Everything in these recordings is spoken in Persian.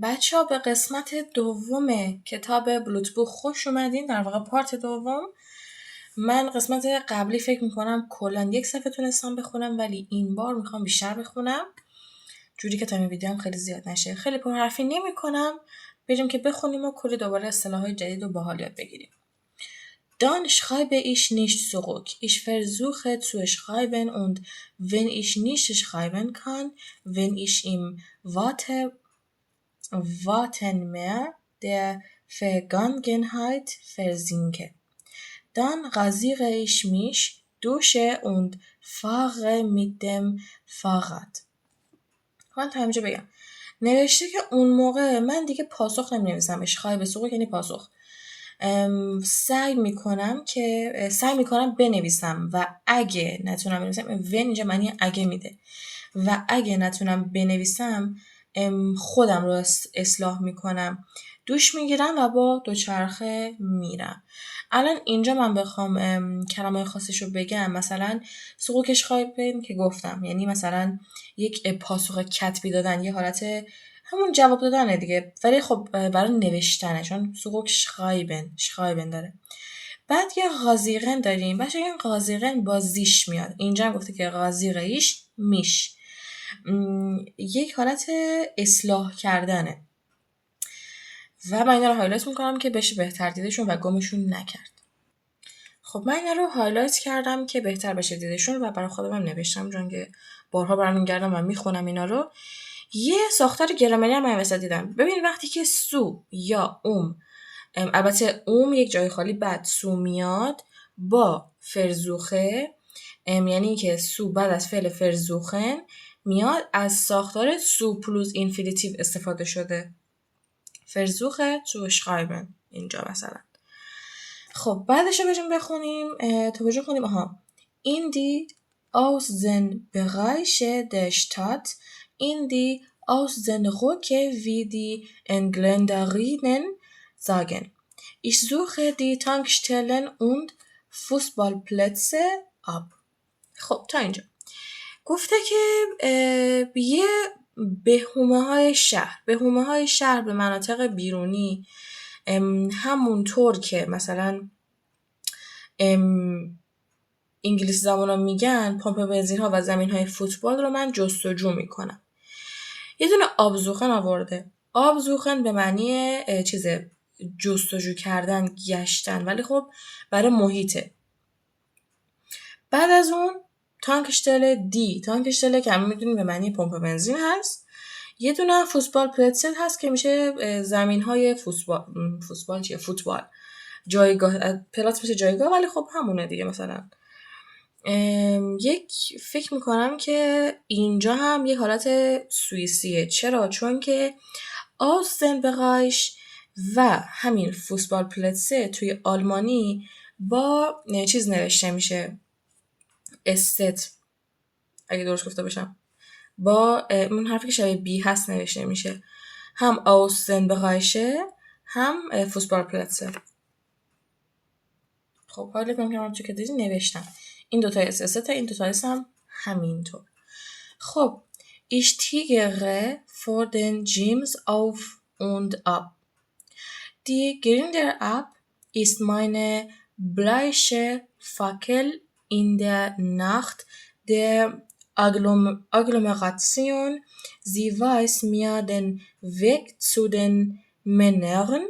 بچه ها به قسمت دوم کتاب بلوتبوک خوش اومدین، در واقع پارت دوم. من قسمت قبلی فکر میکنم کلا 1 صفحه تونستم بخونم، ولی این بار میخوام بیشتر بخونم جوری که تا این ویدیو هم خیلی زیاد نشه. خیلی پرحرفی نمی کنم، بریم که بخونیم و کلی دوباره اصطلاحات جدید و باحال یاد بگیریم. Dann schreibe ich nicht zurück. Ich versuche zu schreiben und wenn ich nicht schreiben kann, wenn ich im Wattenmeer der Vergangenheit versinke, dann rasiere ich mich, dusche und fahre mit dem Fahrrad. من تا اینجا بگم نوشته که اون موقع من دیگه پاسخ نمی‌نویسم. اشخای به سوق یعنی پاسخ. سعی میکنم بنویسم و اگه نتونم بنویسم، ون اینجا معنی اگه میده، و اگه نتونم بنویسم خودم رو اصلاح میکنم، دوش میگیرم و با دوچرخه میرم. الان اینجا من بخوام کلمه خاصش رو بگم، مثلا سوقش خواهیم که گفتم، یعنی مثلا یک پاسخ کتبی دادن، یه حالت همون جواب دادنه دیگه، ولی خب برای نوشتنه، چون سوق شخایبن داره. بعد یه غازیغن داریم. بچه این غازیغن با زیش میاد. اینجا هم گفته که غازیغیش میش، یک حالت اصلاح کردنه و من اینا رو هایلایت میکنم که بشه بهتر دیدشون و گمشون نکرد. خب من اینا رو هایلایت کردم که بهتر بشه دیدشون و برای خودم هم نوشتم، چون که بارها برمیگردم و میخونم اینا رو. یه ساختار گرامری هم من وسط دیدم. ببین وقتی که سو یا البته یک جای خالی بعد سو میاد با فرزوخه، یعنی که سو بعد از فعل فرزوخن میاد، از ساختار سو پلوس اینفینیتیو استفاده شده. فرزوخه تو شخایبن اینجا مثلا. خب بعدش رو بریم بخونیم، توجه کنیم. in die Außenbereiche der Stadt, in die Außenröcke, wie die Engländerinnen sagen. Ich suche die Tankstellen und Fußballplätze ab. خب تا اینجا گفته که بهومه های شهر به مناطق بیرونی، همونطور که مثلا انگلیسی زبانا میگن پمپ بنزین ها و زمین های فوتبال رو من جستجو میکنم. یه دونه آبزوخن آورده. آبزوخن به معنی جستجو کردن، گشتن، ولی خب برای محیطه. بعد از اون تانکشتله که همه میدونیم به معنی پمپ بنزین هست. یه دونه فوتبال پلتسل هست که میشه زمین های فوتبال جایگاه، پلات میشه جایگاه، ولی خب همونه دیگه. مثلا فکر میکنم که اینجا هم یه حالت سوئیسیه. چرا؟ چون که آستنبرایش و همین فوتبال پلتسه توی آلمانی با چیز نوشته میشه، استت، اگه درست گفته باشم، با اون حرفی که شبیه بی هست نوشته میشه. هم آستنبرایشه هم فوتبال پلتسه. خب حالا میگم چه که دیدی نوشتم. این دوتا استت، این دوتا هم همینطور. خب ich tigere vor den Gyms auf und ab. Die Gründer-App ist meine bleiche Fackel in der Nacht der Agglomeration. Sie weiß mir den Weg zu den Männern,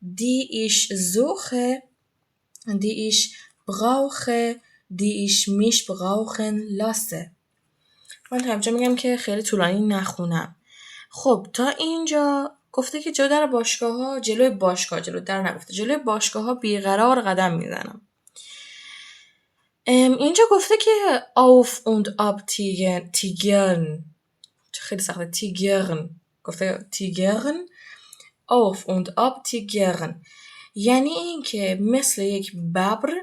die ich suche, die ich brauche, die ich mich brauchen lasse. من همچنان میگم که خیلی طولانی نخونم. خب تا اینجا گفته که جلوی باشگاه ها بیقرار قدم میزنم. اینجا گفته که auf und ab tigern، خیلی سخته، tigern، گفته tigern، auf und ab tigern، یعنی این که مثل یک ببر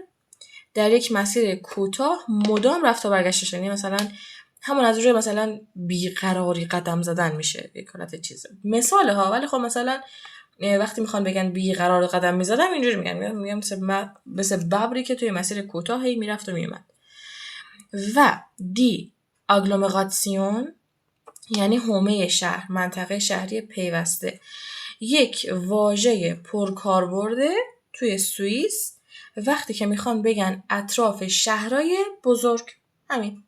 در یک مسیر کوتاه مدام رفت و برگشت، یعنی مثلا همون از روی مثلا بیقراری قدم زدن میشه، یک حالت چیزه. مثاله ها، ولی خب مثلا وقتی میخوان بگن بیقرار قدم میزدم اینجوری میگم مثل ببری که توی مسیر کوتاه هی میرفت و میومد. و دی اگلومراسیون یعنی حومه شهر، منطقه شهری پیوسته. یک واژه پرکاربرده توی سوئیس وقتی که میخوان بگن اطراف شهرهای بزرگ. همین.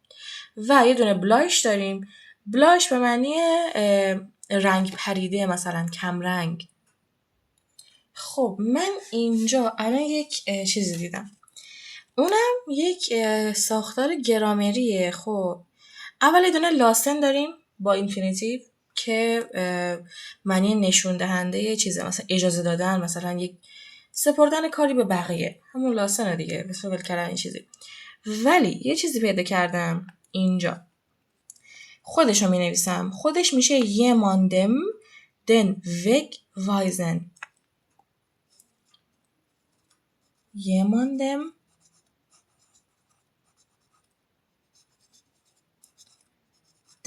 و یه دونه بلایش داریم. بلایش به معنی رنگ پریده، مثلا کم رنگ. خب من اینجا الان یک چیزی دیدم، اونم یک ساختار گرامریه. خب اول یه دونه لاسن داریم با اینفینیتیو که معنی نشون دهنده چیزه، مثلا اجازه دادن، مثلا یک سپردن کاری به بقیه، همون لاسنه دیگه، مثل ول کردن این چیزی. ولی یه چیزی پیدا کردم اینجا، خودشو می نویسم، خودش میشه jemandem den Weg weisen. jemandem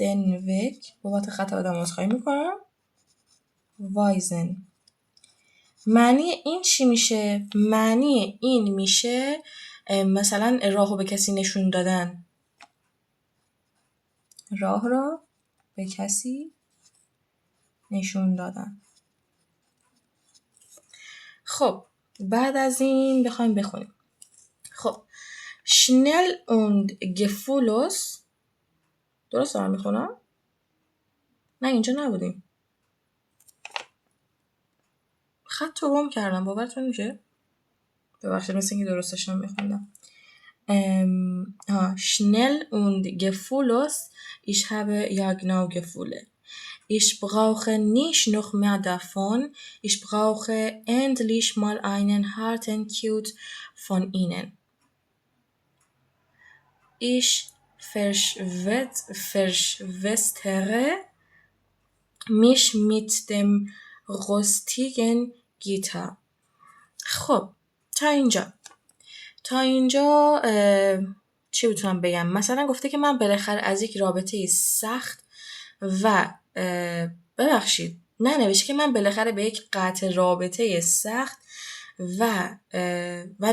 den Weg، بابت خطا آدم عذرخواهی میکنم، weisen. معنی این چی میشه؟ معنی این میشه مثلا راهو به کسی نشون دادن، راه را به کسی نشون دادن. خب بعد از این بخوایم بخونیم. خب schnell und gefühllos، درست دارم میخونم؟ نه اینجا نبودیم، خط رو گم کردم، باورتون میشه؟ ببخشید مثل اینکه درست داشتم میخوندم. schnell und gefühllos, ich habe ja genau Gefühle. Ich brauche nicht noch mehr davon. Ich brauche endlich mal einen harten Cut von ihnen. Ich verschwestere mich mit dem rostigen Gitter. خب تا اینجا چی بتونم بگم؟ مثلا گفته که من بالاخره از یک رابطه سخت و ببخشید نه، نوشته که من بالاخره به یک قطع رابطه سخت و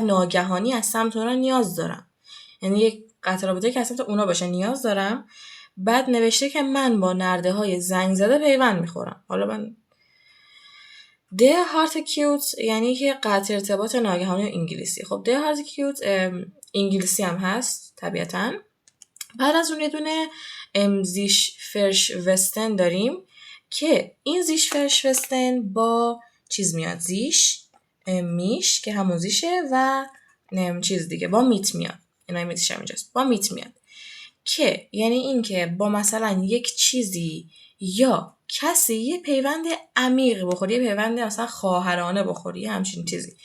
ناگهانی از سمت اونا نیاز دارم. یعنی یک قطع رابطه که از سمت اونا باشه نیاز دارم. بعد نوشته که من با نرده های زنگ زده پیوند میخورم. حالا من Der harte Cut یعنی که قطع ارتباط ناگهانی و انگلیسی. خب Der harte Cut انگلیسی هم هست طبیعتاً. بعد از اون یه دونه sich verschwesten داریم که این sich verschwesten با چیز میاد، sich میش که همون زیشه و چیز دیگه با میت میاد. اینا میتش هم اینجاست، با میت میاد که یعنی این که با مثلا یک چیزی یا کسی یه پیوند عمیق بخوری، یه پیوند مثلا خواهرانه بخوری، همچین چیزی.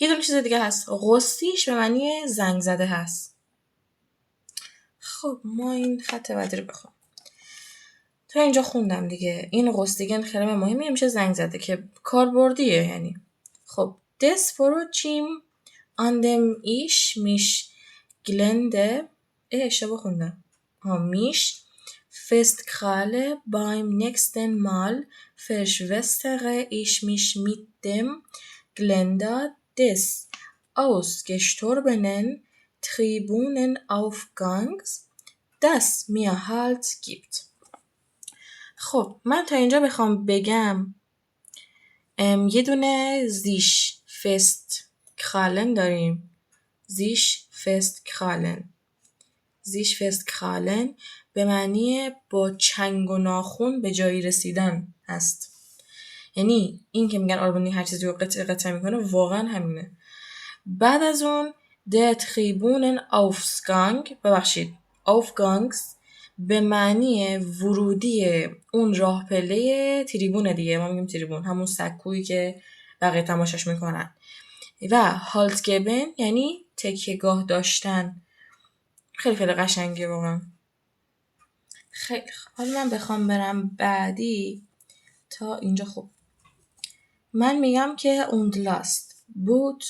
یه دونه چیز دیگه هست، غصیش به معنی زنگ زده هست. خب ما این خط بعدی رو بخونم. تا اینجا خوندم دیگه. این غصیگن خیلی مهمه، میشه زنگ زده که کاربردیه یعنی. خب des Vorurteil an dem ich mich glände اشتباه خوندم. mich festkralle beim nächsten Mal verschwestere ich mich mit dem Geländer des ausgestorbenen Tribunenaufgangs, das mir Halt gibt. خب من تا اینجا بخوام بگم یه دونه زیش فست کرالن داریم. زیش فست کرالن به معنی با چنگ و ناخون به جایی رسیدن هست. یعنی این که میگن آلبانی هر چیزی رو قطعه میکنه واقعا همینه. بعد از اون der Tribunenaufgang Aufgangs به معنی ورودی اون راه پله تریبونه دیگه، ما میگیم تریبون همون سکویی که بقیه تماشاش میکنن. و هالت گبن یعنی تکیه‌گاه داشتن. خیلی قشنگه واقعا. خیلی حالا من بخوام برم بعدی تا اینجا. خوب من میگم که und last but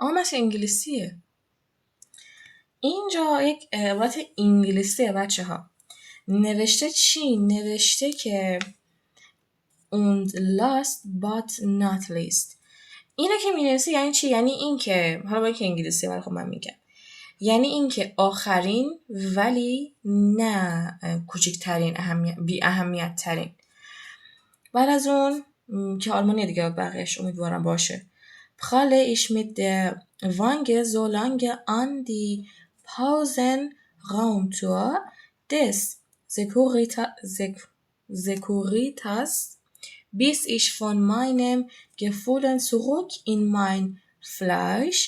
مثل انگلیسیه. اینجا یک عبارت انگلیسیه بچه ها. نوشته چی؟ نوشته که und last but not least. اینه که می نویسه یعنی چی؟ یعنی این که حالا باید که انگلیسیه ولی خب من میگم یعنی اینکه آخرین ولی نه کوچکترین بی اهمیت ترین. بعد از اون که آلمانی دیگه بقیهش امیدوارم باشه. Pralle ich mit der Wange so lange an die Pausenraumtür des Securitas, bis ich von meinem Gefühlen zurück in mein Fleisch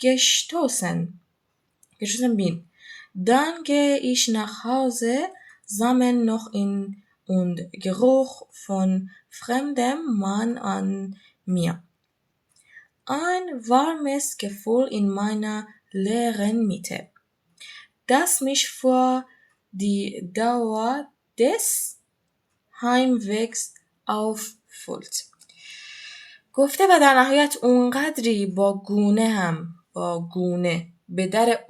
gestoßen bin. Dann gehe ich nach Hause, sammle noch in und Geruch von fremdem Mann an mir. Ein warmes Gefühl in meiner leeren Mitte, das mich für die Dauer des Heimwegs aufüllt. گفته و در نهایت اونقدری با گونه به در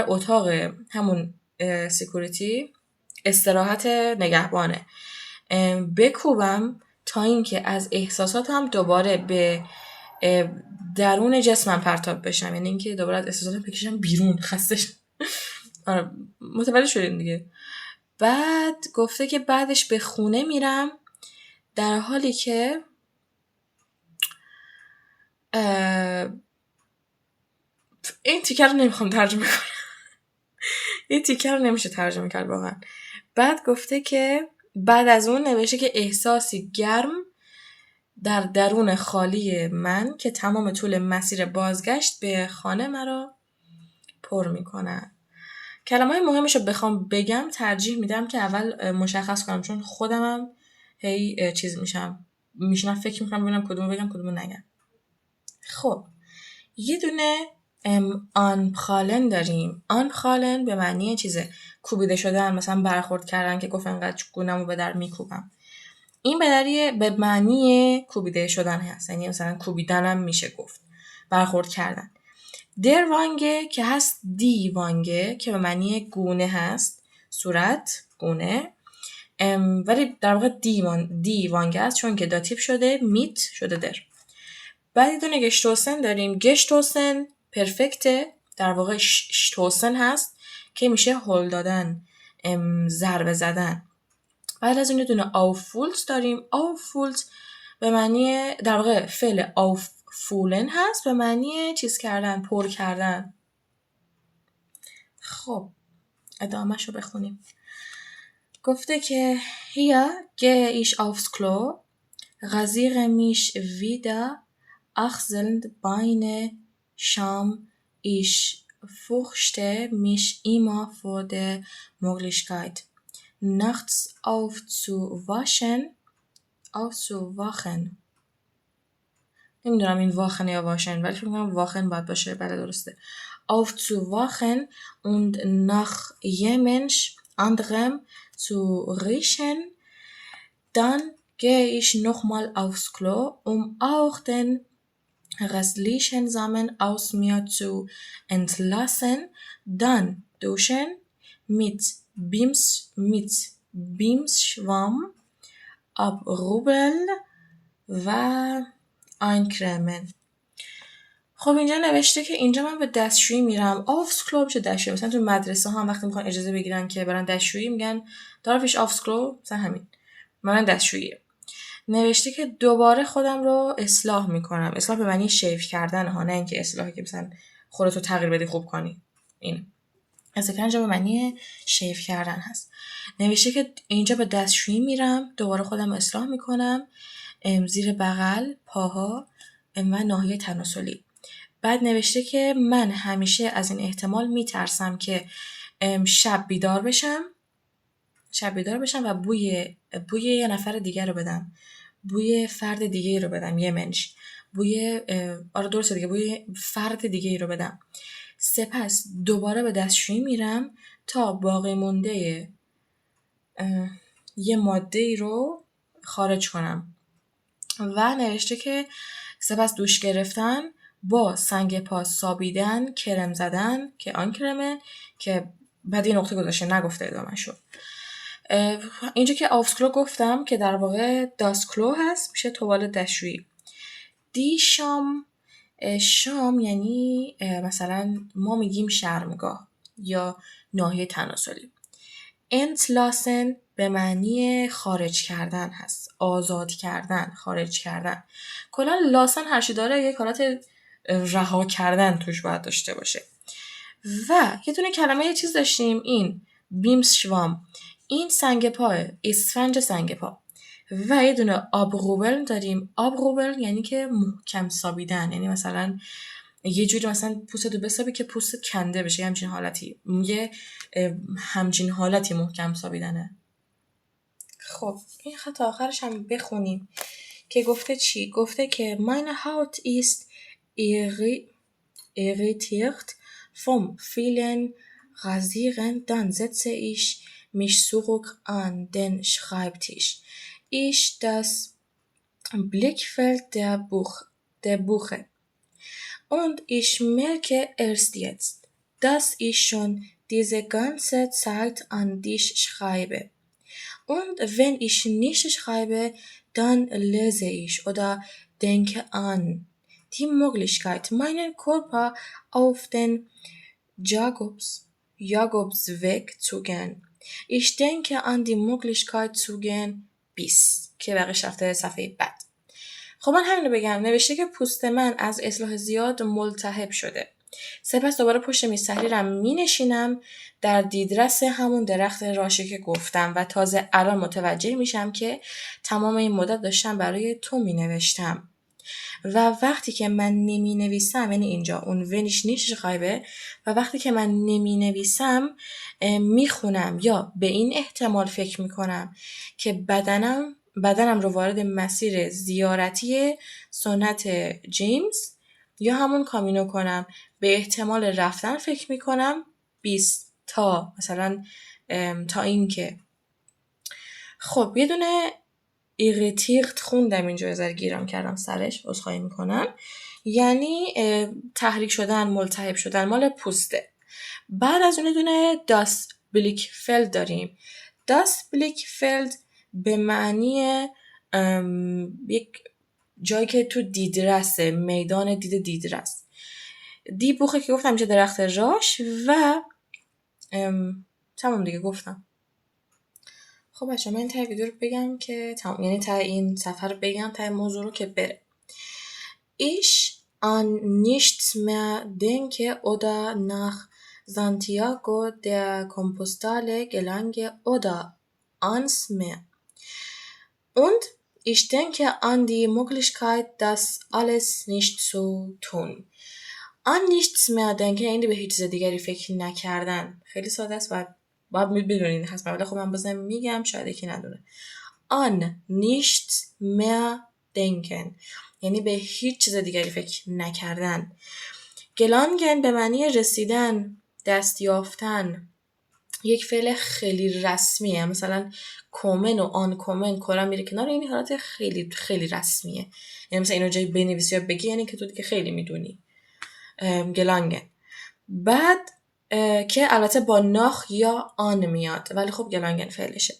اتاق همون سکیوریتی استراحت نگهبانه بکوبم تا اینکه از احساساتم دوباره به درون جسمم پرتاب بشم، یعنی اینکه دوباره از احساساتم بکشم بیرون، خسته شدم. آره متوجه شدین دیگه. بعد گفته که بعدش به خونه میرم در حالی که این تیکه رو نمیخوام ترجمه کنم. این تیکه رو نمیشه ترجمه کرد واقعا. بعد گفته که بعد از اون نوشته که احساسی گرم در درون خالی من که تمام طول مسیر بازگشت به خانه مرا پر میکنن. کلمه‌های مهمش رو بخوام بگم ترجیح میدم که اول مشخص کنم، چون خودمم هی چیز میشنم فکر میکنم ببینم کدومو بگم کدومو نگم. خب یه دونه آنپخالن داریم. آنپخالن به معنی چیزه کوبیده شدن، مثلا برخورد کردن که گفت انقدر گونه‌مو به در میکوبم. این به معنی کوبیده شدن هست، یعنی مثلا کوبیدنم میشه گفت، برخورد کردن. در وانگه که هست دی وانگه که به معنی گونه هست، صورت گونه، ولی در واقع دی وانگه هست چون که داتیو شده، میت شده در. بعد دونه گشتوسن داریم. گشتوسن پرفکته، در واقع شتوسن هست که میشه هل دادن، ضربه زدن. بعد از اون دونه آوفولت داریم. آوفولت به معنی در واقع فعل آوفولن هست به معنی چیز کردن، پر کردن. خب ادامه شو بخونیم. گفته که hier gehe ich aufs Klo, rasiere mich wieder, achselnd Beine, Scham, ich fürchte mich immer vor der Möglichkeit, nachts aufzuwachen. نمیدونم این واخن یا واشن، ولی فکر می‌کنم واخن باید باشه. بله درسته. Aufzuwachen und nach jemand anderem zu riechen. Dann gehe ich nochmal aufs Klo, um auch den restlichen Samen aus mir zu entlassen. Dann duschen mit Bimsschwamm, abrubeln و eincremen. خب اینجا نوشته که اینجا من به دستشویی میرم. آفس کلو میشه دستشویی. مثلا تو مدرسه ها هم وقتی میخوان اجازه بگیرن که برن دستشویی میگن دارفش آفس کلو، مثلا همین من دستشویی. نوشته که دوباره خودم رو اصلاح میکنم. اصلاح به معنی شیف کردن ها، نه اینکه اصلاحی که مثلا خودتو تغییر بدی خوب کنی. این اصلا اینجا به معنی شیف کردن هست. نوشته که اینجا به دستشویی میرم، دوباره خودم رو اصلاح میکنم، زیر بغل، پاها و ناحیه تناسلی. بعد نوشته که من همیشه از این احتمال میترسم که شب بیدار بشم و بوی یه نفر دیگه رو بدم، بوی فرد دیگه رو بدم، یه منش، بوی درسته دیگه، بوی فرد دیگه رو بدم. سپس دوباره به دستشویی میرم تا باقی مونده یه ماده رو خارج کنم. و نوشته که سپس دوش گرفتن، با سنگ پا سابیدن، کرم زدن که آن کرمه، که بعد یه نقطه گذاشته نگفته ادامه شد. اینجا که آفسکلو گفتم که در واقع داسکلو هست، میشه توالت دستشویی. دی شام شام یعنی مثلا ما میگیم شرمگاه یا ناحیه تناسلی. entlassen به معنی خارج کردن هست، آزاد کردن، خارج کردن. کلا لاسن هرچی داره یک حالت رها کردن توش باید داشته باشه. و یه دونه کلمه یه چیز داشتیم، این بیمس شوام، این سنگ پاه، اسفنج سنگ پا. و یه دونه آبروبل داریم. آبروبل یعنی که محکم سابیدن، یعنی مثلا یه جوری مثلا پوستتو بسابی که پوستت کنده بشه، همچین حالتی. یه همچین حالتی محکم سابیدنه. خب این خط آخرش هم بخونیم که گفته چی؟ گفته که meine Haut ist irritiert vom vielen Rasieren, dann setze ich mich zurück an den Schreibtisch. Das Blickfeld der Buche. Und ich merke erst jetzt, dass ich schon diese ganze Zeit an dich schreibe. Und wenn ich nicht schreibe, dann lese ich oder denke an die Möglichkeit, meinen Körper auf den Jakobsweg zu gehen. Ich denke an die Möglichkeit zu gehen bis که بقیش رفته صفحه بعد. خب من همینو بگم. نوشته که پوست من از اصلاح زیاد ملتهب شده. سپس دوباره پشت میز تحریرم می نشینم در دیدرس همون درخت راشه که گفتم و تازه الان متوجه میشم که تمام این مدت داشتم برای تو می نوشتم. و وقتی که من نمی نویسم، یعنی اینجا اون ونیش نیش خایبه، و وقتی که من نمی نویسم می خونم یا به این احتمال فکر می کنم که بدنم رو وارد مسیر زیارتی سنت جیمز یا همون کامینو کنم. به احتمال رفتن فکر می کنم 20 تا مثلا تا این که. خب یه دونه ایریتیرت خوندم اینجا، ازار گیرم کردم سرش، عذرخواهی میکنم. یعنی تحریک شدن، ملتهب شدن، مال پوسته. بعد از اون دونه داس بلیکفلد داریم. داس بلیکفلد به معنی یک جایی که تو دیدرسه، میدان دیدرس. دی بوخه که گفتم میشه درخت راش و تمام دیگه گفتم. خب بچه من این تای ویدیو رو بگم که تمام، یعنی تای این صفحه رو بگم، تای موضوع رو که بره. Ich an nichts mehr denke oder nach Santiago der Compostela gelange oder ans Meer. Und ich denke an die Möglichkeit, das alles nicht zu tun. An nichts mehr denke یعنی به هیچ چیز دیگری فکر نکردن. خیلی ساده است و باید بدونین هست، ولی خب من بازم میگم شاید یکی ندونه. An nichts mehr denken یعنی به هیچ چیز دیگری فکر نکردن. gelangen به معنی رسیدن، دست یافتن، یک فعل خیلی رسمیه. مثلا کومن و آن کومن کلا میره کنار، این حالت خیلی خیلی رسمیه. یعنی مثلا اینو جای بنویسی یا بگی یعنی که تو دیگه خیلی میدونی. gelangen. بعد که البته با ناخ یا آن میاد، ولی خب gelangen فعلشه.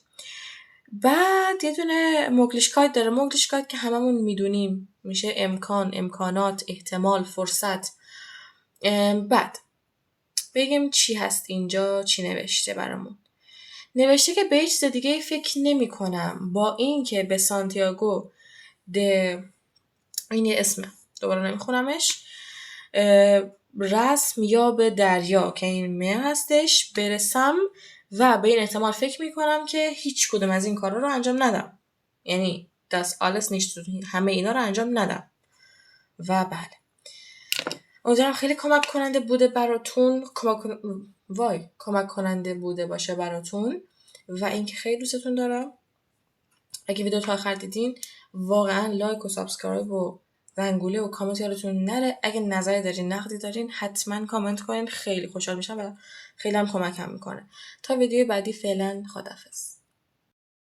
بعد یه دونه موگلیشکایت داره. موگلیشکایت که هممون میدونیم میشه امکان، امکانات، احتمال، فرصت. بعد بگیم چی هست اینجا، چی نوشته برامون. نوشته که به هیچ چیز دیگه فکر نمی کنم با این که به سانتیاگو این اسمه، دوباره نمیخونمش، رسم یا به دریا که این مه هستش برسم و به این احتمال فکر میکنم که هیچ کدوم از این کارا رو انجام ندم. یعنی das alles nicht همه اینا رو انجام ندم. و بله امیدوارم خیلی کمک کننده بوده براتون، کمک کننده بوده باشه براتون و اینکه خیلی دوستتون دارم. اگه ویدیو تا آخر دیدین واقعا لایک و سابسکرایب و زنگوله و کامنت یادتون نره. اگه نظری دارین، نقدی دارین، حتما کامنت کنین، خیلی خوشحال میشم و خیلی هم کمکم میکنه. تا ویدیو بعدی فعلا خداحافظ.